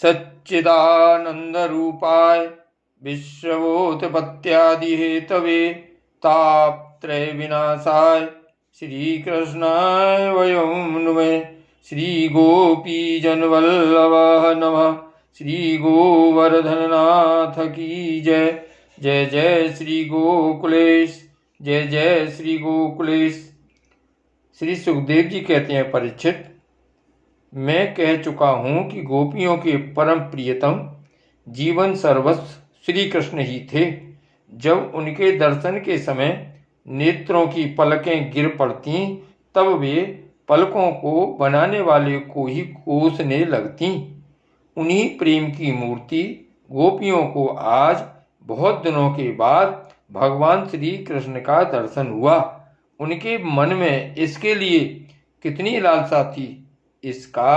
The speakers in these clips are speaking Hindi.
सच्चिदानंदरूपाय विश्वोत्पत्त्यादिहेतवे तापत्रय विनाशाय श्रीकृष्णाय वयं नुमः। श्री गोपीजनवल्लभः नमः। श्री गोवर्धननाथ की जय। जय जय श्री गोकुलेश। जय जय श्री गोकुलेश। श्री सुखदेव जी कहते हैं, परीक्षित, मैं कह चुका हूँ कि गोपियों के परम प्रियतम जीवन सर्वस्व श्री कृष्ण ही थे। जब उनके दर्शन के समय नेत्रों की पलकें गिर पड़ती, तब वे पलकों को बनाने वाले को ही कोसने लगती। उन्हीं प्रेम की मूर्ति गोपियों को आज बहुत दिनों के बाद भगवान श्री कृष्ण का दर्शन हुआ। उनके मन में इसके लिए कितनी लालसा थी, इसका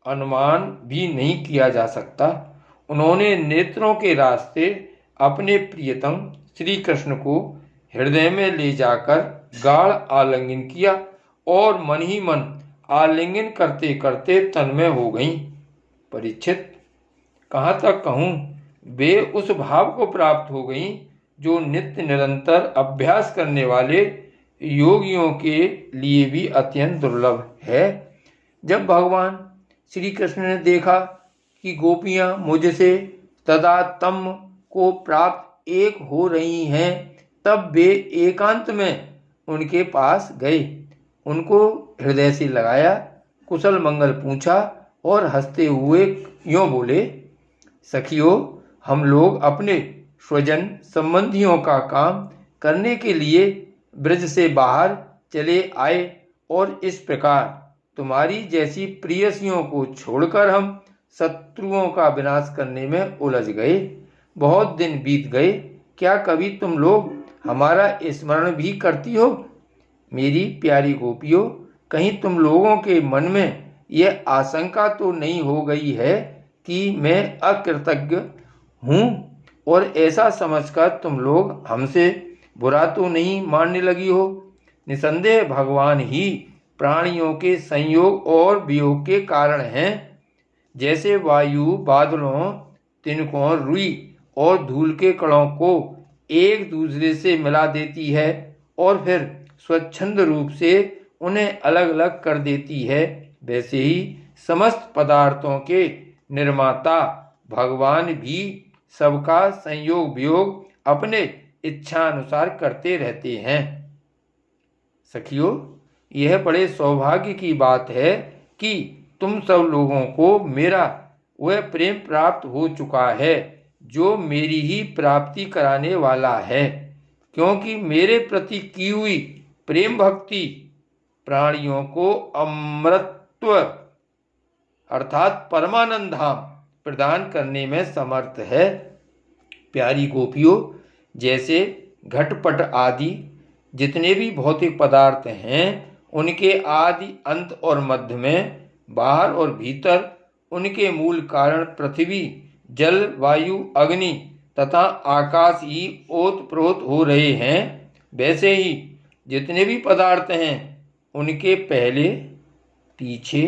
अनुमान भी नहीं किया जा सकता। उन्होंने नेत्रों के रास्ते अपने प्रियतम श्री कृष्ण को हृदय में ले जाकर गाढ़ आलिंगन किया और मन ही मन आलिंगन करते करते तन्मय हो गईं। परीक्षित, कहाँ तक कहूँ, वे उस भाव को प्राप्त हो गईं जो नित्य निरंतर अभ्यास करने वाले योगियों के लिए भी अत्यंत दुर्लभ है। जब भगवान श्री कृष्ण ने देखा कि गोपियां मुझसे तदात्म को प्राप्त एक हो रही हैं, तब वे एकांत में उनके पास गए, उनको हृदय से लगाया, कुशल मंगल पूछा और हंसते हुए यूं बोले, सखियों, हम लोग अपने स्वजन संबंधियों का काम करने के लिए ब्रज से बाहर चले आए और इस प्रकार तुम्हारी जैसी प्रियसियों को छोड़कर हम शत्रुओं का विनाश करने में उलझ गए। बहुत दिन बीत गए, क्या कभी तुम लोग हमारा स्मरण भी करती हो? मेरी प्यारी गोपियों, कहीं तुम लोगों के मन में यह आशंका तो नहीं हो गई है कि मैं अकृतज्ञ हूँ और ऐसा समझकर तुम लोग हमसे बुरा तो नहीं मानने लगी हो? निसंदेह भगवान ही प्राणियों के संयोग और वियोग के कारण हैं। जैसे वायु बादलों, तिनकों, रुई और धूल के कणों को एक दूसरे से मिला देती है और फिर स्वच्छंद रूप से उन्हें अलग अलग कर देती है, वैसे ही समस्त पदार्थों के निर्माता भगवान भी सबका संयोग वियोग अपने इच्छानुसार करते रहते हैं। सखियों, यह बड़े सौभाग्य की बात है कि तुम सब लोगों को मेरा वह प्रेम प्राप्त हो चुका है जो मेरी ही प्राप्ति कराने वाला है, क्योंकि मेरे प्रति की हुई प्रेम भक्ति प्राणियों को अमृतत्व अर्थात परमानंद धाम प्रदान करने में समर्थ है। प्यारी गोपियों, जैसे घटपट आदि जितने भी भौतिक पदार्थ हैं, उनके आदि अंत और मध्य में, बाहर और भीतर उनके मूल कारण पृथ्वी, जल, वायु, अग्नि तथा आकाश ही ओतप्रोत हो रहे हैं, वैसे ही जितने भी पदार्थ हैं उनके पहले, पीछे,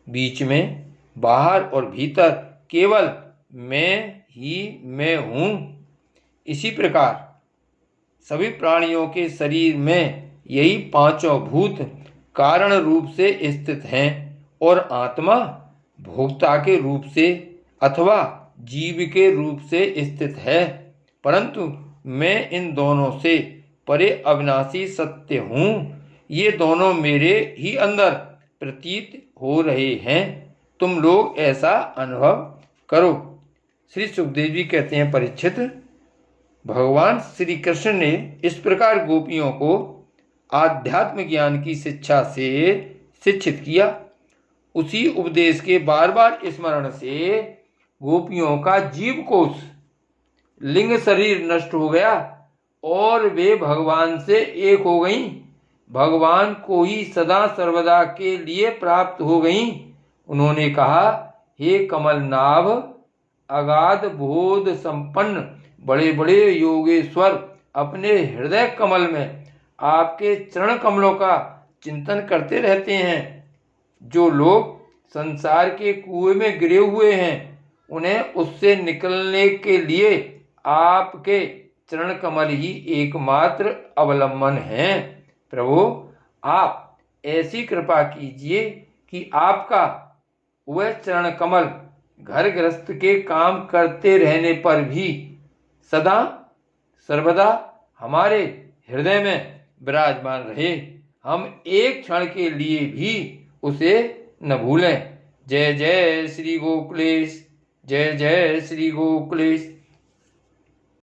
बीच में, बाहर और भीतर केवल मैं ही मैं हूँ। इसी प्रकार सभी प्राणियों के शरीर में यही पांचों भूत कारण रूप से स्थित हैं और आत्मा भोक्ता के रूप से अथवा जीव के रूप से स्थित है, परंतु मैं इन दोनों से परे अविनाशी सत्य हूँ। ये दोनों मेरे ही अंदर प्रतीत हो रहे हैं। तुम लोग ऐसा अनुभव करो। श्री सुखदेव जी कहते हैं, परीक्षित, भगवान श्री कृष्ण ने इस प्रकार गोपियों को आध्यात्म ज्ञान की शिक्षा से शिक्षित किया। उसी उपदेश के बार बार स्मरण से गोपियों का जीव कोश लिंग शरीर नष्ट हो गया और वे भगवान से एक हो गईं, भगवान को ही सदा सर्वदा के लिए प्राप्त हो गईं। उन्होंने कहा, हे कमल नाभ, अगाध बोध संपन्न बड़े बड़े योगेश्वर, अपने हृदय कमल में आपके चरण कमलों का चिंतन करते रहते हैं। जो लोग संसार के कुएं में गिरे हुए हैं, उन्हें उससे निकलने के लिए आपके चरण कमल ही एकमात्र अवलंबन है। प्रभु, आप ऐसी कृपा कीजिए कि आपका वह चरण कमल घर गृहस्थ के काम करते रहने पर भी सदा सर्वदा हमारे हृदय में विराजमान रहे। हम एक क्षण के लिए भी उसे न भूलें। जय जय श्री गोकुलेश, जय जय श्री गोकुलेश।